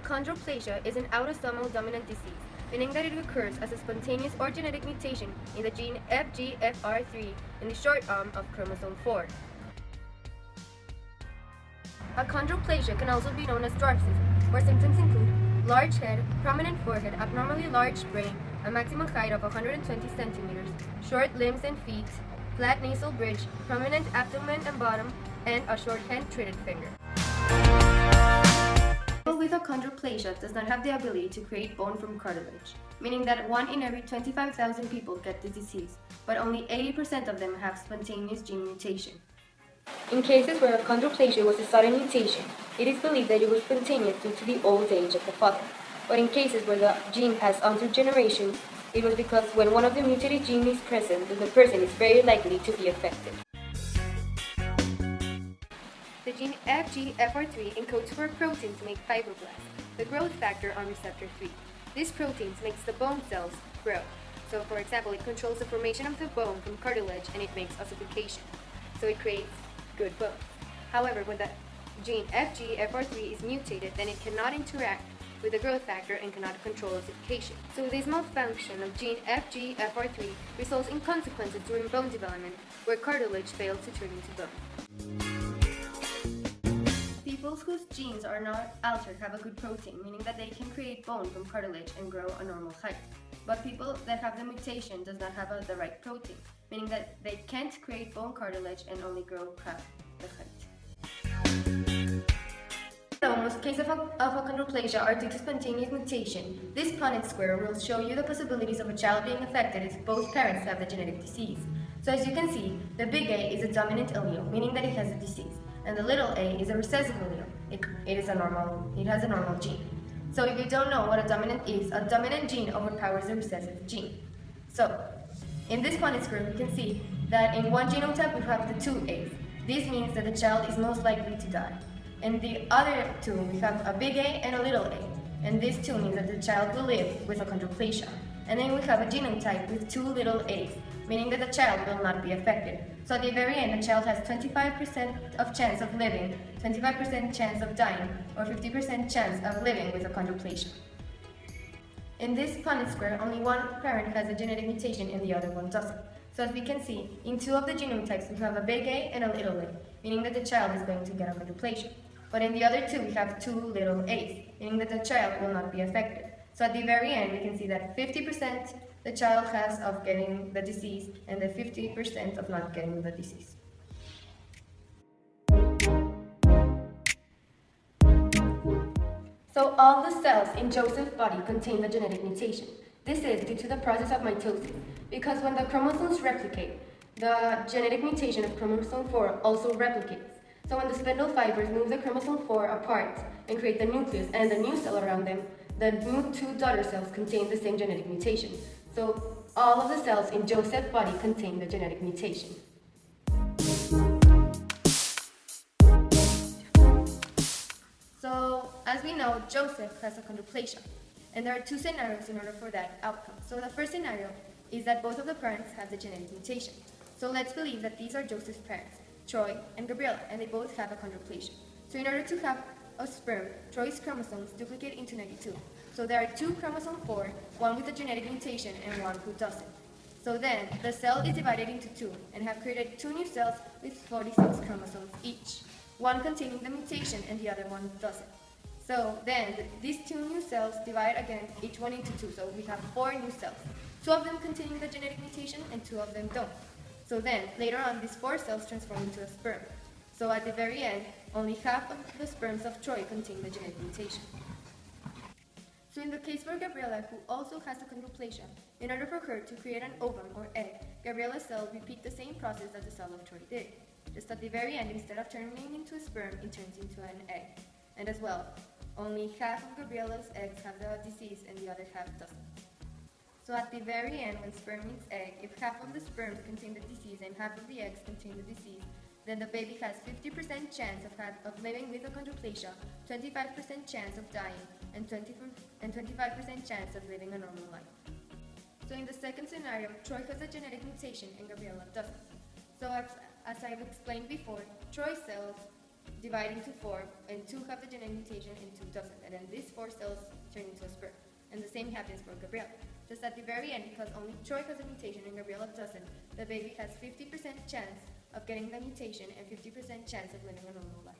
Achondroplasia is an autosomal dominant disease, meaning that it occurs as a spontaneous or genetic mutation in the gene FGFR3 in the short arm of chromosome 4. Achondroplasia can also be known as dwarfism, where symptoms include large head, prominent forehead, abnormally large brain, a maximum height of 120 centimeters, short limbs and feet, flat nasal bridge, prominent abdomen and bottom, and a short hand-treated finger. People with achondroplasia does not have the ability to create bone from cartilage, meaning that 1 in every 25,000 people get the disease, but only 80% of them have spontaneous gene mutation. In cases where achondroplasia was a sudden mutation, it is believed that it was spontaneous due to the old age of the father. But in cases where the gene passed on through generations, it was because when one of the mutated genes is present, then the person is very likely to be affected. The gene FGFR3 encodes for a protein to make fibroblasts, the growth factor on receptor 3. This protein makes the bone cells grow. So, for example, it controls the formation of the bone from cartilage and it makes ossification. So it creates good bones. However, when the gene FGFR3 is mutated, then it cannot interact with the growth factor and cannot control ossification. So this malfunction of gene FGFR3 results in consequences during bone development, where cartilage fails to turn into bone. People whose genes are not altered have a good protein, meaning that they can create bone from cartilage and grow a normal height. But people that have the mutation does not have the right protein, meaning that they can't create bone cartilage and only grow half the height. So most cases of achondroplasia are due to spontaneous mutation. This Punnett square will show you the possibilities of a child being affected if both parents have the genetic disease. So as you can see, the big A is a dominant allele, meaning that it has a disease, and the little a is a recessive allele. It has a normal gene. So if you don't know what a dominant is, a dominant gene overpowers a recessive gene. So in this Punnett square, we can see that in one genotype we have the two A's. This means that the child is most likely to die. In the other two, we have a big A and a little a. And this too means that the child will live with achondroplasia. And then we have a genotype with two little a's, meaning that the child will not be affected. So at the very end, the child has 25% of chance of living, 25% chance of dying, or 50% chance of living with achondroplasia. In this Punnett square, only one parent has a genetic mutation and the other one doesn't. So as we can see, in two of the genotypes, we have a big A and a little a, meaning that the child is going to get achondroplasia. But in the other two, we have two little a's, meaning that the child will not be affected. So at the very end, we can see that 50% the child has of getting the disease and the 50% of not getting the disease. So all the cells in Joseph's body contain the genetic mutation. This is due to the process of mitosis, because when the chromosomes replicate, the genetic mutation of chromosome 4 also replicates. So when the spindle fibers move the chromosome 4 apart and create the nucleus and the new cell around them, the new two daughter cells contain the same genetic mutation. So all of the cells in Joseph's body contain the genetic mutation. So as we know, Joseph has achondroplasia, and there are two scenarios in order for that outcome. So the first scenario is that both of the parents have the genetic mutation. So let's believe that these are Joseph's parents, Troy and Gabriella, and they both have achondroplasia. So in order to have a sperm, Troy's chromosomes duplicate into 92. So there are two chromosome 4, one with a genetic mutation and one who doesn't. So then the cell is divided into two and have created two new cells with 46 chromosomes each, one containing the mutation and the other one doesn't. So then these two new cells divide again, each one into two. So we have 4 new cells, 2 of them containing the genetic mutation and 2 of them don't. So then later on, these 4 cells transform into a sperm. So at the very end, only half of the sperms of Troy contain the genetic mutation. So in the case for Gabriella, who also has achondroplasia, in order for her to create an ovum or egg, Gabriella's cell repeats the same process that the cell of Troy did. Just at the very end, instead of turning into a sperm, it turns into an egg. And as well, only half of Gabriella's eggs have the disease and the other half doesn't. So at the very end, when sperm meets egg, if half of the sperms contain the disease and half of the eggs contain the disease, then the baby has 50% chance of living with achondroplasia, 25% chance of dying, and 25% chance of living a normal life. So in the second scenario, Troy has a genetic mutation and Gabriella doesn't. So as I've explained before, Troy's cells divide into 4, and 2 have the genetic mutation and 2 doesn't, and then these 4 cells turn into a sperm. And the same happens for Gabrielle. Just at the very end, because only Troy has a mutation and Gabriella doesn't, the baby has 50% chance of getting the mutation and 50% chance of living a normal life.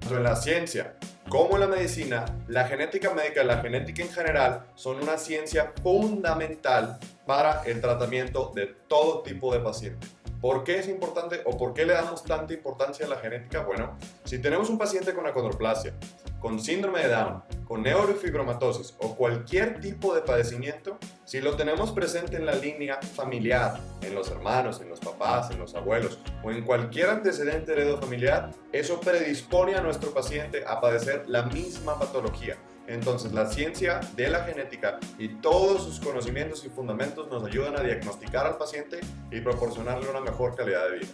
Tanto en la ciencia como en la medicina, la genética médica y la genética en general son una ciencia fundamental para el tratamiento de todo tipo de paciente. ¿Por qué es importante o por qué le damos tanta importancia a la genética? Bueno, si tenemos un paciente con achondroplasia, con síndrome de Down, con neurofibromatosis o cualquier tipo de padecimiento, si lo tenemos presente en la línea familiar, en los hermanos, en los papás, en los abuelos o en cualquier antecedente heredofamiliar, eso predispone a nuestro paciente a padecer la misma patología. Entonces, la ciencia de la genética y todos sus conocimientos y fundamentos nos ayudan a diagnosticar al paciente y proporcionarle una mejor calidad de vida.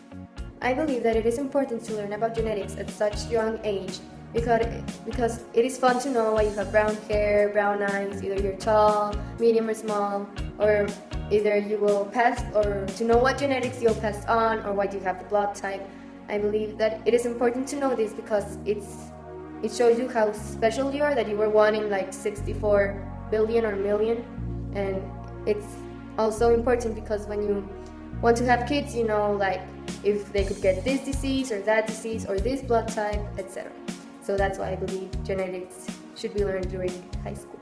I believe that it is important to learn about genetics at such young age because it is fun to know why you have brown hair, brown eyes, either you're tall, medium or small, or either you will pass, or to know what genetics you'll pass on or what you have the blood type. I believe that it is important to know this because it shows you how special you are, that you were one in like 64 billion or million. And it's also important because when you want to have kids, you know, like if they could get this disease or that disease or this blood type, etc. So that's why I believe genetics should be learned during high school.